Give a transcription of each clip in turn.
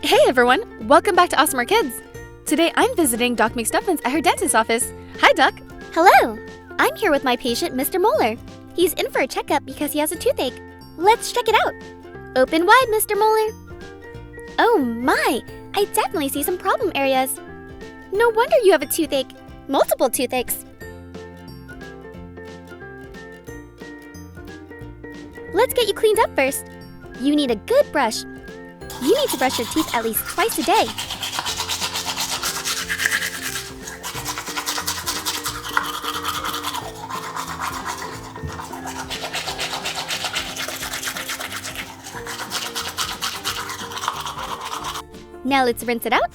Hey everyone, welcome back to AWESMR Kids. Today I'm visiting Doc McStuffins at her dentist's office. Hi Doc. Hello, I'm here with my patient, Mr. Molar. He's in for a checkup because he has a toothache. Let's check it out. Open wide, Mr. Molar. Oh my, I definitely see some problem areas. No wonder you have a toothache. Multiple toothaches. Let's get you cleaned up first. You need a good brush. You need to brush your teeth at least twice a day. Now let's rinse it out.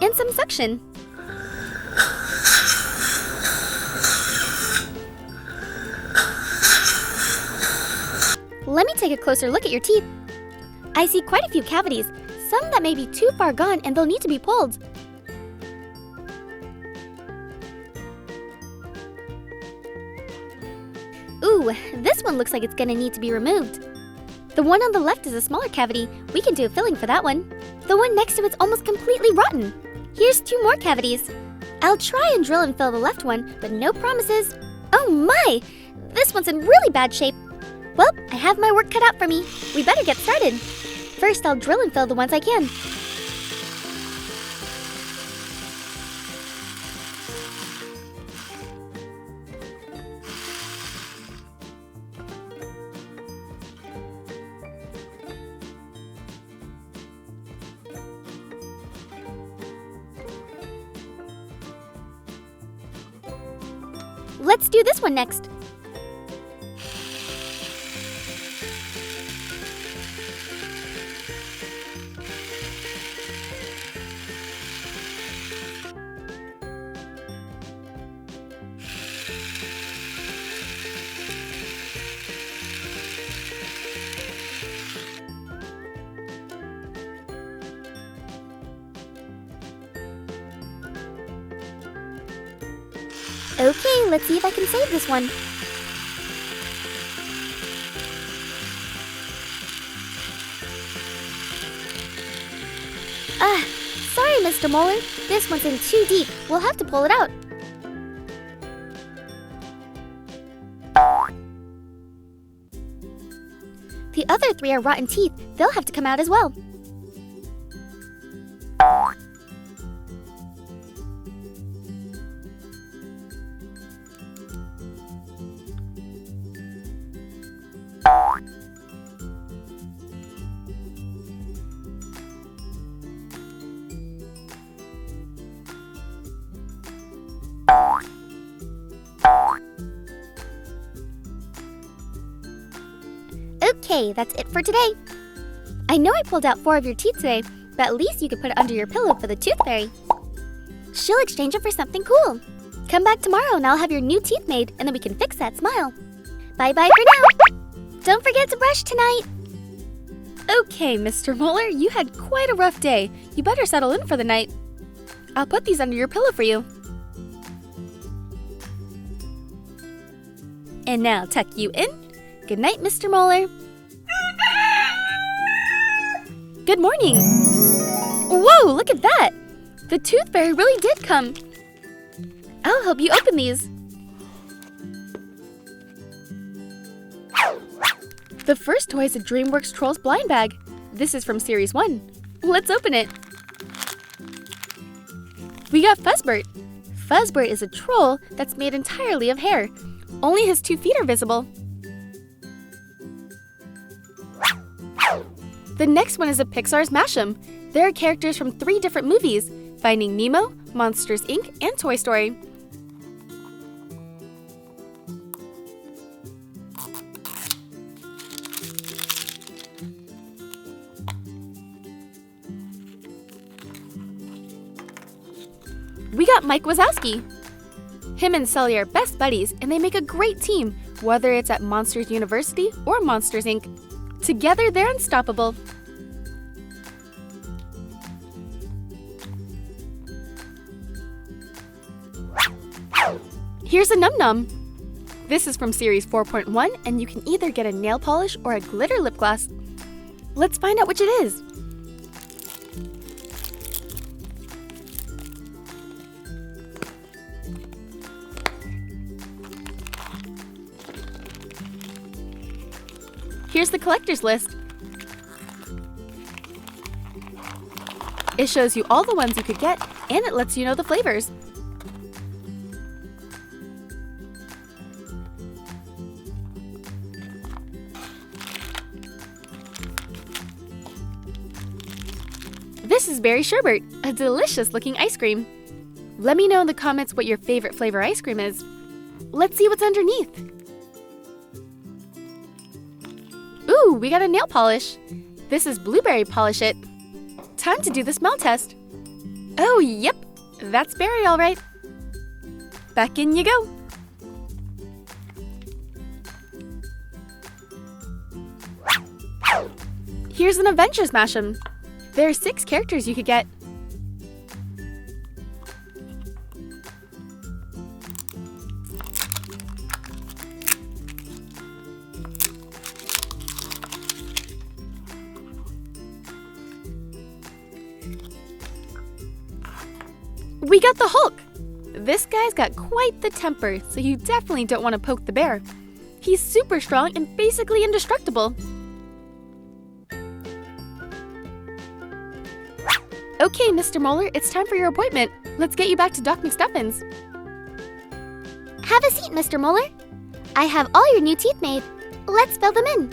And some suction. Let me take a closer look at your teeth. I see quite a few cavities, some that may be too far gone and they'll need to be pulled. Ooh, this one looks like it's gonna need to be removed. The one on the left is a smaller cavity. We can do a filling for that one. The one next to it's almost completely rotten. Here's 2 more cavities. I'll try and drill and fill the left one, but no promises. Oh my! This one's in really bad shape. Well, I have my work cut out for me. We better get started. First, I'll drill and fill the ones I can. Let's do this one next. Okay, let's see if I can save this one. Sorry, Mr. Molar. This one's in too deep. We'll have to pull it out. The other 3 are rotten teeth. They'll have to come out as well. Okay, that's it for today. I know I pulled out 4 of your teeth today, but at least you could put it under your pillow for the tooth fairy. She'll exchange it for something cool. Come back tomorrow and I'll have your new teeth made, and then we can fix that smile. Bye-bye for now. Don't forget to brush tonight. Okay, Mr. Molar, you had quite a rough day. You better settle in for the night. I'll put these under your pillow for you. And now tuck you in. Good night, Mr. Molar. Good morning. Whoa, look at that. The tooth fairy really did come. I'll help you open these. The first toy is a DreamWorks Trolls blind bag. This is from Series 1. Let's open it. We got Fuzzbert. Fuzzbert is a troll that's made entirely of hair. Only his 2 feet are visible. The next one is a Pixar's Mashem. There are characters from 3 different movies: Finding Nemo, Monsters, Inc., and Toy Story. We got Mike Wazowski. Him and Sully are best buddies, and they make a great team, whether it's at Monsters University or Monsters, Inc. Together, they're unstoppable. Here's a Num Num. This is from Series 4.1, and you can either get a nail polish or a glitter lip gloss. Let's find out which it is. Here's the collector's list. It shows you all the ones you could get, and it lets you know the flavors. This is berry sherbet, a delicious looking ice cream. Let me know in the comments what your favorite flavor ice cream is. Let's see what's underneath. Ooh, we got a nail polish. This is blueberry polish it. Time to do the smell test. Oh, yep, that's berry all right. Back in you go. Here's an adventure smash-em. There are 6 characters you could get. We got the Hulk! This guy's got quite the temper, so you definitely don't want to poke the bear. He's super strong and basically indestructible. Okay, Mr. Molar, it's time for your appointment. Let's get you back to Doc McStuffins. Have a seat, Mr. Molar. I have all your new teeth made. Let's fill them in.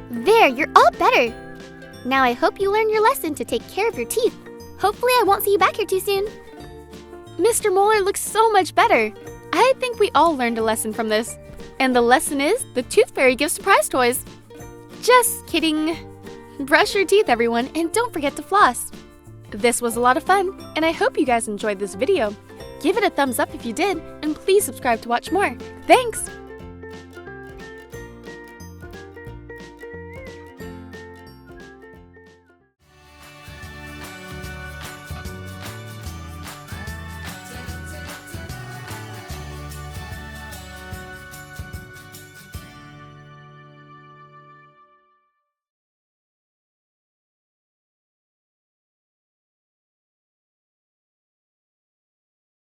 There, you're all better. Now I hope you learned your lesson to take care of your teeth. Hopefully I won't see you back here too soon. Mr. Molar looks so much better. I think we all learned a lesson from this. And the lesson is, the Tooth Fairy gives surprise toys. Just kidding. Brush your teeth, everyone, and don't forget to floss. This was a lot of fun, and I hope you guys enjoyed this video. Give it a thumbs up if you did, and please subscribe to watch more. Thanks!